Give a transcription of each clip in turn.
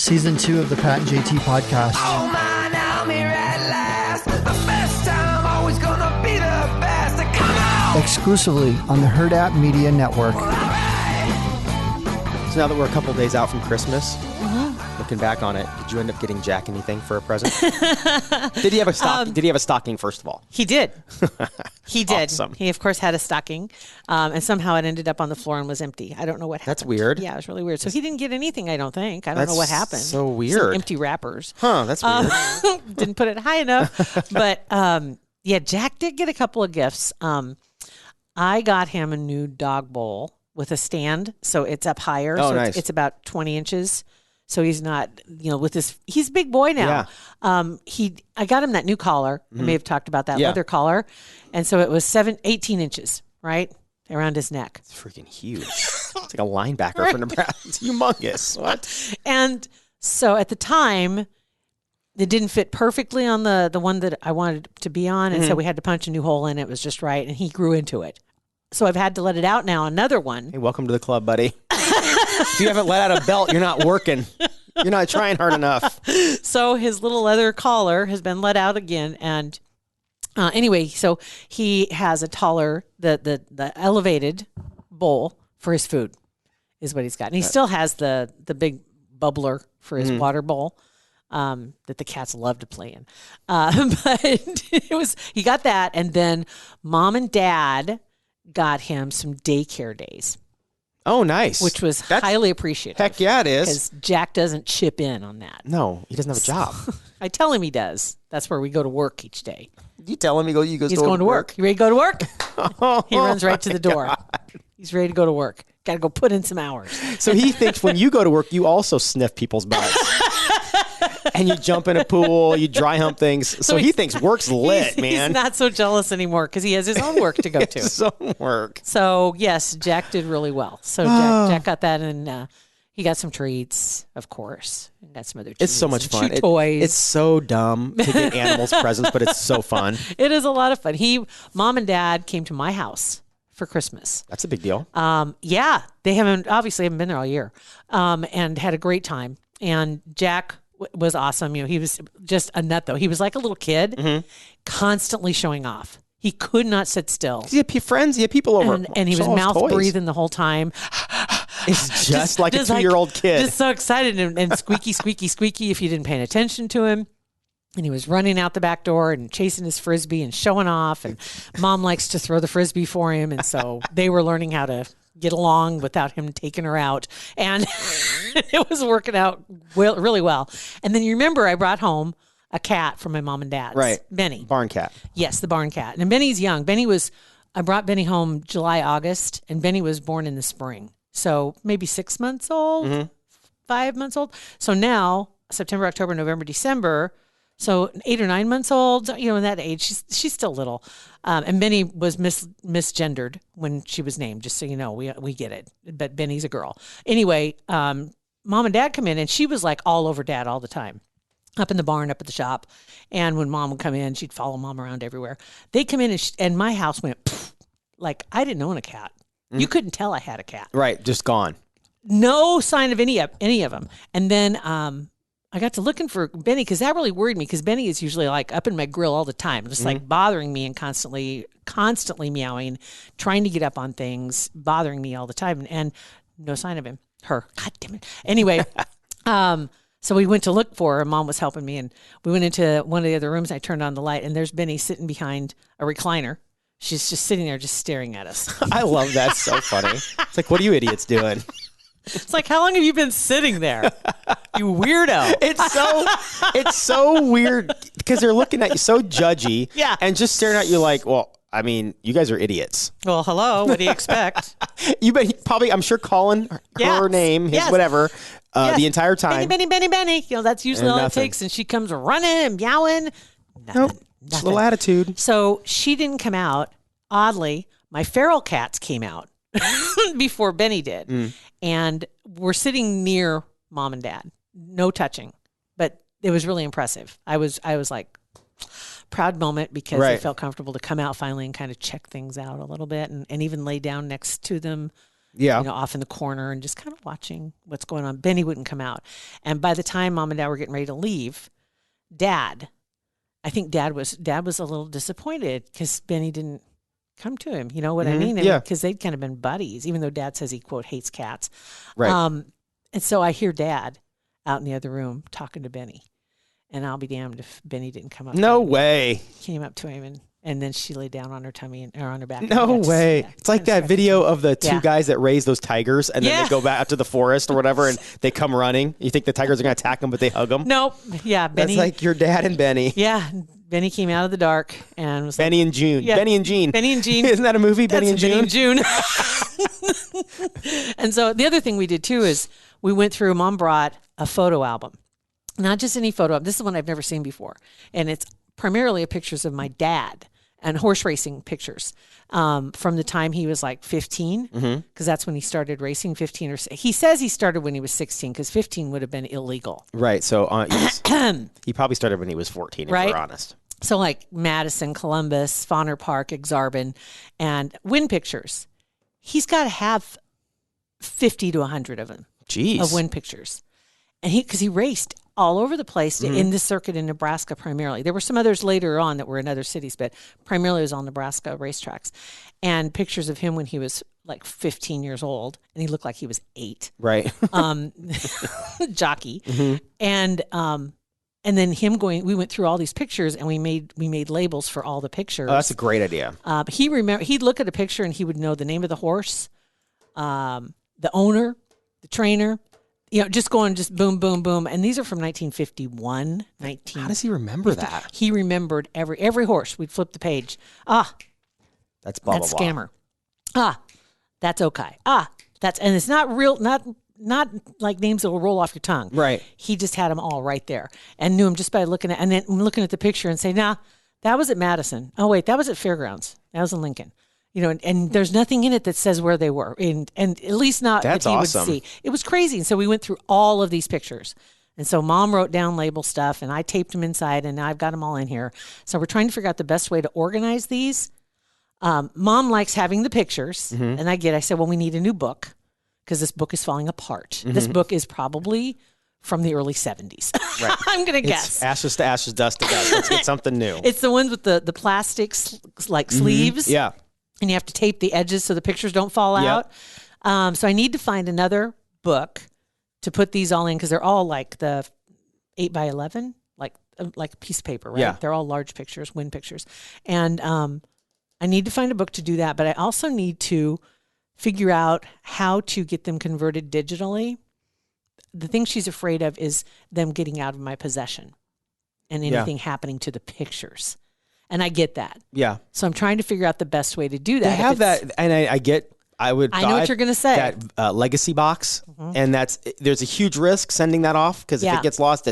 Season 2 of the Pat and JT podcast. Oh man, I'm here at last. The best time, always gonna be the best. Come on! Exclusively on the Hurrdat Media Network. So now that we're a couple days out from Christmas, looking back on it, did you end up getting Jack anything for a present? Did he have a stocking? Did he have a stocking, first of all? He did. He did. Awesome. He, of course, had a stocking, and somehow it ended up on the floor and was empty. I don't know what happened. That's weird. Yeah, it was really weird. So he didn't get anything, I don't think. I don't know what happened. So Some weird. empty wrappers. Huh, that's weird. Didn't put it high enough. But, yeah, Jack did get a couple of gifts. I got him a new dog bowl with a stand, so it's up higher. Oh, so nice. it's about 20 inches. So he's not, with this, he's a big boy now. Yeah. I got him that new collar. I may have talked about that leather collar. And so it was 18 inches, right? Around his neck. It's freaking huge. It's like a linebacker for Nebraska. It's humongous. What? And so at the time, it didn't fit perfectly on the one that I wanted to be on. And so we had to punch a new hole in it. It was just right. And he grew into it. So I've had to let it out now, another one. Hey, welcome to the club, buddy. If you haven't let out a belt, you're not working. You're not trying hard enough. So his little leather collar has been let out again. And anyway, so he has a taller, the elevated bowl for his food is what he's got. And he still has the big bubbler for his water bowl that the cats love to play in. But he got that. And then Mom and Dad got him some daycare days. Oh, nice. Which was highly appreciated. Heck yeah, it is. Because Jack doesn't chip in on that. No, he doesn't have a job. I tell him he does. That's where we go to work each day. You tell him he goes He's going to work. You ready to go to work? He runs right to the door. God. He's ready to go to work. Got to go put in some hours. So he thinks when you go to work, you also sniff people's butts. And you jump in a pool, you dry hump things. So he thinks work's lit, man. He's not so jealous anymore because he has his own work to go to. His own work. So, yes, Jack did really well. So Jack got that, and he got some treats, of course. And got some other treats. It's so much fun. Toys. It's so dumb to get animals presents, but it's so fun. It is a lot of fun. Mom and Dad came to my house for Christmas. That's a big deal. Yeah, they obviously haven't been there all year, and had a great time. And Jack was awesome. He was just a nut, though. He was like a little kid, constantly showing off. He could not sit still. He had friends. He had people over. And he was mouth breathing the whole time. It's just like a 2-year-old kid. Just so excited and squeaky, squeaky, squeaky if you didn't pay attention to him. And he was running out the back door and chasing his Frisbee and showing off. And Mom likes to throw the Frisbee for him. And so they were learning how to get along without him taking her out. And it was working out really well. And then you remember I brought home a cat from my mom and dad's. Right. Benny. Barn cat. Yes, the barn cat. And Benny's young. I brought Benny home July, August, and Benny was born in the spring. So maybe 6 months old, 5 months old. So now, September, October, November, December, so 8 or 9 months old, in that age, she's still little. And Benny was misgendered when she was named, just so you know, we get it. But Benny's a girl. Anyway, Mom and Dad come in, and she was like all over Dad all the time. Up in the barn, up at the shop. And when Mom would come in, she'd follow Mom around everywhere. They'd come in, and my house went, pfft, like I didn't own a cat. You couldn't tell I had a cat. Right, just gone. No sign of any of them. And then I got to looking for Benny because that really worried me because Benny is usually like up in my grill all the time, just like bothering me and constantly meowing, trying to get up on things, bothering me all the time. And no sign of him. God damn it. Anyway, so we went to look for her. And Mom was helping me, and we went into one of the other rooms. I turned on the light, and there's Benny sitting behind a recliner. She's just sitting there, just staring at us. I love that. So funny. It's like, what are you idiots doing? It's like, how long have you been sitting there? You weirdo. It's so weird because they're looking at you so judgy and just staring at you like, well, I mean, you guys are idiots. Well, hello. What do you expect? You bet probably, I'm sure, calling her name, whatever, the entire time. Benny. That's usually all it takes. And she comes running and meowing. Nothing. Just a little attitude. So she didn't come out. Oddly, my feral cats came out before Benny did. And we're sitting near Mom and Dad. No touching. But it was really impressive. I was like, proud moment because I felt comfortable to come out finally and kind of check things out a little bit and even lay down next to them Yeah. Off in the corner and just kind of watching what's going on. Benny wouldn't come out. And by the time Mom and Dad were getting ready to leave, I think Dad was a little disappointed because Benny didn't come to him. You know what I mean? Yeah. Because they'd kind of been buddies, even though Dad says he, quote, hates cats. Right. And so I hear Dad out in the other room talking to Benny. And I'll be damned if Benny didn't come up. No way. Came up to him and then she laid down on her tummy or on her back. No way. It's like that video of the two guys that raise those tigers and then they go back out to the forest or whatever and they come running. You think the tigers are going to attack them, but they hug them? Nope. Yeah. Benny. That's like your dad and Benny. Yeah. Benny came out of the dark and was Benny and June. Yeah. Benny and Jean. Benny and Jean. Isn't that a movie? Benny and June? June. And so the other thing we did too is we went through, Mom brought a photo album. Not just any photo album. This is one I've never seen before. And it's primarily pictures of my dad and horse racing pictures from the time he was like 15, because that's when he started racing, 15 or he says he started when he was 16 because 15 would have been illegal. Right. So he probably started when he was 14, if we're honest. So like Madison, Columbus, Fauner Park, Exarban, and wind pictures. He's got to have 50 to 100 of them. Jeez. Of wind pictures. And because he raced all over the place in this circuit in Nebraska primarily. There were some others later on that were in other cities, but primarily it was on Nebraska racetracks. And pictures of him when he was like 15 years old, and he looked like he was 8. Right. Jockey. And then him going. We went through all these pictures, and we made labels for all the pictures. Oh, that's a great idea. He'd look at a picture, and he would know the name of the horse, the owner, the trainer. Just going, just boom, boom, boom. And these are from 1951, 19. How does he remember that? He remembered every horse. We'd flip the page. That's blah, that's blah, blah. Scammer. That's okay. And it's not real, not like names that will roll off your tongue. Right. He just had them all right there and knew them just by looking at the picture and say, nah, that was at Madison. Oh, wait, that was at Fairgrounds. That was in Lincoln. And there's nothing in it that says where they were, and at least not That's that he awesome. would see. It was crazy, and so we went through all of these pictures, and so Mom wrote down label stuff, and I taped them inside, and I've got them all in here. So we're trying to figure out the best way to organize these. Mom likes having the pictures, and I said, well, we need a new book because this book is falling apart. This book is probably from the early 70s. Right. I'm going to guess. Ashes to ashes, dust to dust. Let's get something new. It's the ones with the plastic sleeves. Yeah. And you have to tape the edges so the pictures don't fall out. So I need to find another book to put these all in because they're all like the 8x11, like a piece of paper, right? Yeah. They're all large pictures, wind pictures. And I need to find a book to do that. But I also need to figure out how to get them converted digitally. The thing she's afraid of is them getting out of my possession and anything happening to the pictures. And I get that. Yeah. So I'm trying to figure out the best way to do that. They have that, and I know what you're going to say. That legacy box, and there's a huge risk sending that off because if it gets lost,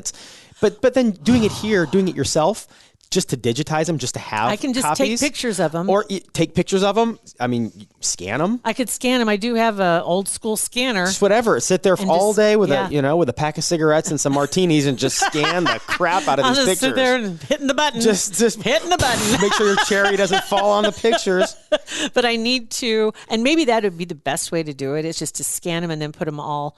but then doing it yourself, just to digitize them, just to have I can just copies, take pictures of them. or take pictures of them. I mean, scan them. I could scan them. I do have a old school scanner. Just whatever. Sit there all day with with a pack of cigarettes and some martinis and just scan the crap out of these pictures. Sit there and hitting the button. Just hitting the button. Make sure your cherry doesn't fall on the pictures. But I need to, and maybe that would be the best way to do it. Is just to scan them and then put them all.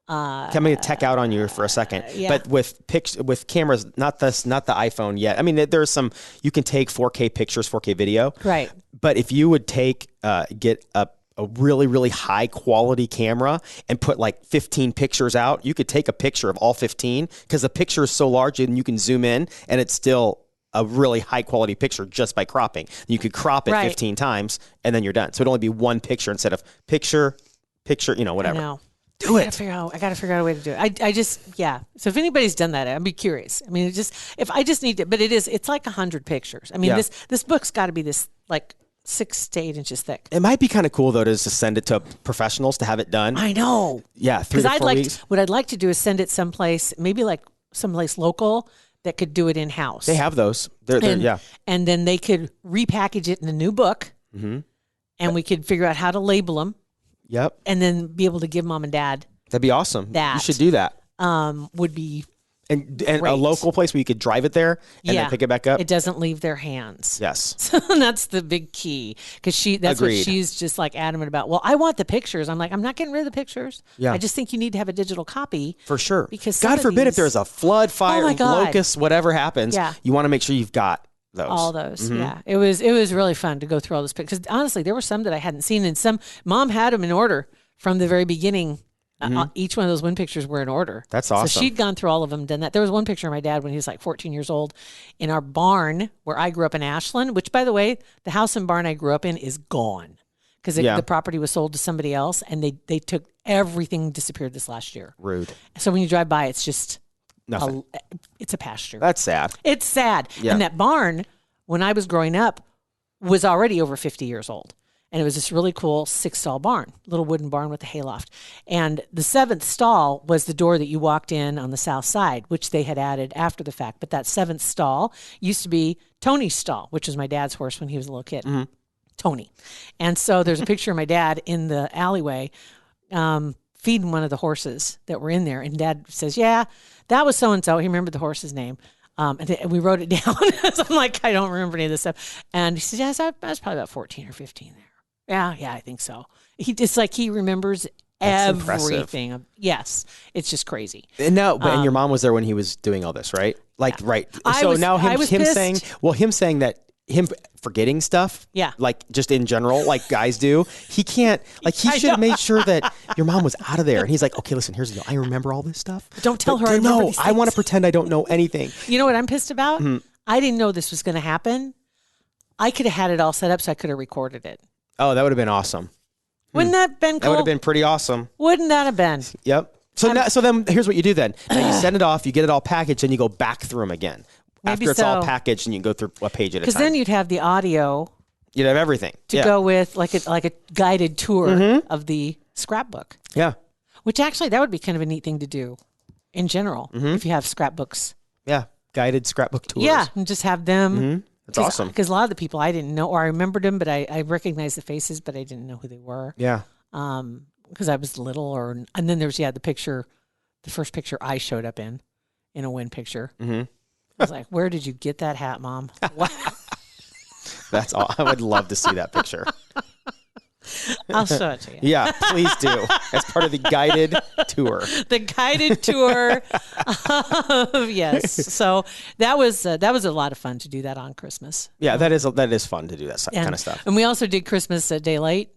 I'm going to tech out on you for a second, but with cameras, not the iPhone yet. I mean, there's some, you can take 4K pictures, 4K video, right? But if you would get a really, really high quality camera and put like 15 pictures out, you could take a picture of all 15 because the picture is so large and you can zoom in and it's still a really high quality picture just by cropping. You could crop it 15 times and then you're done. So it'd only be one picture instead of picture, whatever. I know. Do it. I got to figure out a way to do it. I just. So if anybody's done that, I'd be curious. I mean, if I just need to, but it's like 100 pictures. I mean, this book's got to be this like 6 to 8 inches thick. It might be kind of cool though to send it to professionals to have it done. I know. Yeah. 3 to 4 weeks. What I'd like to do is send it someplace, maybe like someplace local that could do it in house. They have those. And then they could repackage it in a new book, and we could figure out how to label them. Yep. And then be able to give Mom and Dad. That'd be awesome. You should do that. Would be And a great. local place where you could drive it there and then pick it back up? It doesn't leave their hands. Yes. So that's the big key, because that's Agreed. what she's just like adamant about. Well, I want the pictures. I'm like, I'm not getting rid of the pictures. Yeah. I just think you need to have a digital copy. For sure. Because some God of forbid if these- there's a flood, fire, my God. locust, whatever happens, Yeah. you want to make sure you've got those. All those, yeah. It was really fun to go through all those pictures. Honestly, there were some that I hadn't seen, and some Mom had them in order from the very beginning. Each one of those wind pictures were in order. That's awesome. So she'd gone through all of them, done that. There was one picture of my dad when he was like 14 years old in our barn where I grew up in Ashland, which, by the way, the house and barn I grew up in is gone because the property was sold to somebody else, and they took everything, disappeared this last year. Rude. So when you drive by, it's just Nothing. it's a pasture. That's sad. It's sad. Yeah. And that barn, when I was growing up, was already over 50 years old. And it was this really cool 6-stall barn, little wooden barn with a hayloft. And the 7th stall was the door that you walked in on the south side, which they had added after the fact. But that 7th stall used to be Tony's stall, which was my dad's horse when he was a little kid. Tony. And so there's a picture of my dad in the alleyway feeding one of the horses that were in there. And Dad says, yeah, that was so-and-so. He remembered the horse's name. And we wrote it down. So I'm like, I don't remember any of this stuff. And he says, yes, I was probably about 14 or 15 there. Yeah, I think so. It's like he remembers everything. Yes, it's just crazy. And your mom was there when he was doing all this, right? Like, right. I was saying, him saying that him forgetting stuff, like just in general, like guys do, he can't, like he should have made sure that your mom was out of there. And he's like, okay, listen, here's the deal. I remember all this stuff. Don't tell her I remember these I want to things. pretend I don't know anything. You know what I'm pissed about? I didn't know this was going to happen. I could have had it all set up so I could have recorded it. Oh, that would have been awesome. Wouldn't that have been cool? That would have been pretty awesome. Wouldn't that have been? Yep. So then here's what you do then. Now you send it off, you get it all packaged, and you go back through them again. Maybe After it's all so. packaged, and you go through a page at a time. Because then you'd have the audio You'd have everything. to go with like a guided tour of the scrapbook. Yeah. Which actually, that would be kind of a neat thing to do in general if you have scrapbooks. Yeah. Guided scrapbook tours. Yeah, and just have them. That's awesome. Because a lot of the people I didn't know, or I remembered them, but I recognized the faces, but I didn't know who they were. Yeah. Because I was little, and then there's the first picture I showed up in a wind picture. I was like, "Where did you get that hat, Mom?" What? That's all. I would love to see that picture. I'll show it to you. Yeah, please do. As part of the guided tour. The guided tour. Yes. So that was a lot of fun to do that on Christmas. Yeah, that is fun to do that kind of stuff. And we also did Christmas at daylight,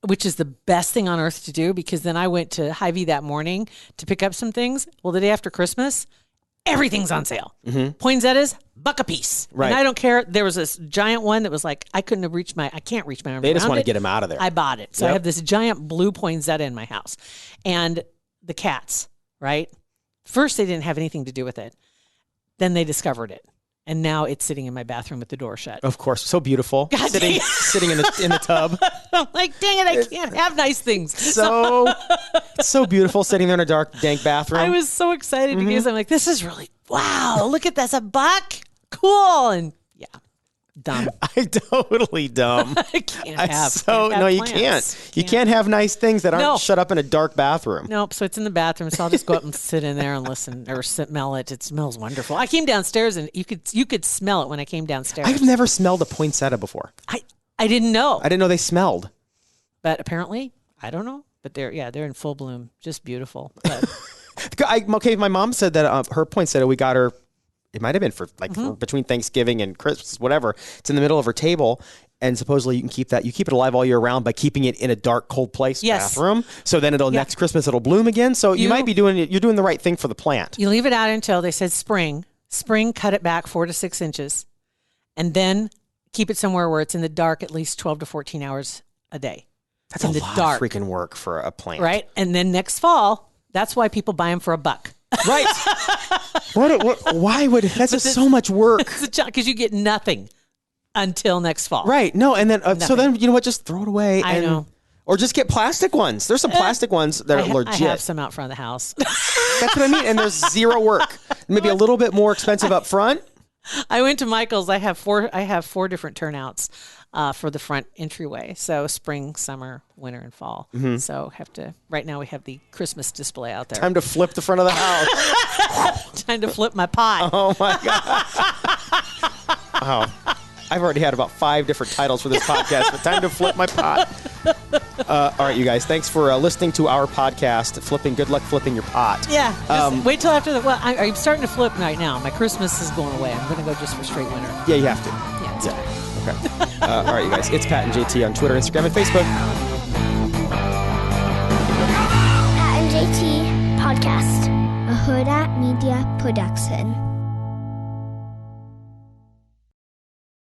which is the best thing on earth to do, because then I went to Hy-Vee that morning to pick up some things. Well, the day after Christmas, everything's on sale. Poinsettias, $1 a piece. Right. And I don't care. There was this giant one that was like, I can't reach my arm They just around want to it. get them out of there. I bought it. So I have this giant blue poinsettia in my house. And the cats, right? First, they didn't have anything to do with it. Then they discovered it. And now it's sitting in my bathroom with the door shut. Of course. So beautiful. Sitting in the tub. I'm like, dang it, I can't have nice things. So beautiful sitting there in a dark, dank bathroom. I was so excited because I'm like, this is really, wow, look at this, $1. Cool. And yeah, dumb. I totally dumb. I can't have you plants. can't. You can't have nice things that aren't shut up in a dark bathroom. Nope. So it's in the bathroom. So I'll just go up and sit in there and listen or smell it. It smells wonderful. I came downstairs and you could smell it when I came downstairs. I've never smelled a poinsettia before. I didn't know. I didn't know they smelled. But apparently, I don't know. But they're in full bloom. Just beautiful. But my mom said that her poinsettia, we got her, it might have been for between Thanksgiving and Christmas, whatever. It's in the middle of her table. And supposedly you keep it alive all year round by keeping it in a dark, cold place bathroom. So then next Christmas it'll bloom again. So you might be you're doing the right thing for the plant. You leave it out until they said spring. Spring, cut it back 4 to 6 inches. And then keep it somewhere where it's in the dark at least 12 to 14 hours a day. That's a lot of freaking work for a plant. Right? And then next fall, that's why people buy them for $1. Right. Why would that's just so much work? Because you get nothing until next fall. Right. No, and then so then you know what? Just throw it away. I know. Or just get plastic ones. There's some plastic ones that are legit. I have some out front of the house. That's what I mean. And there's zero work. Maybe a little bit more expensive up front. I went to Michael's. I have four different turnouts for the front entryway. So spring, summer, winter, and fall. So right now we have the Christmas display out there. Time to flip the front of the house. Time to flip my pot. Oh my gosh. Oh, I've already had about 5 different titles for this podcast, but time to flip my pot. All right, you guys, thanks for listening to our podcast, Flipping. Good luck flipping your pot. Yeah. Just wait till after the. Well, I'm starting to flip right now. My Christmas is going away. I'm going to go just for straight winter. Yeah, you have to. Yeah. It's okay. Okay. All right, you guys, it's Pat and JT on Twitter, Instagram, and Facebook. Pat and JT Podcast, a Hurrdat Media Production.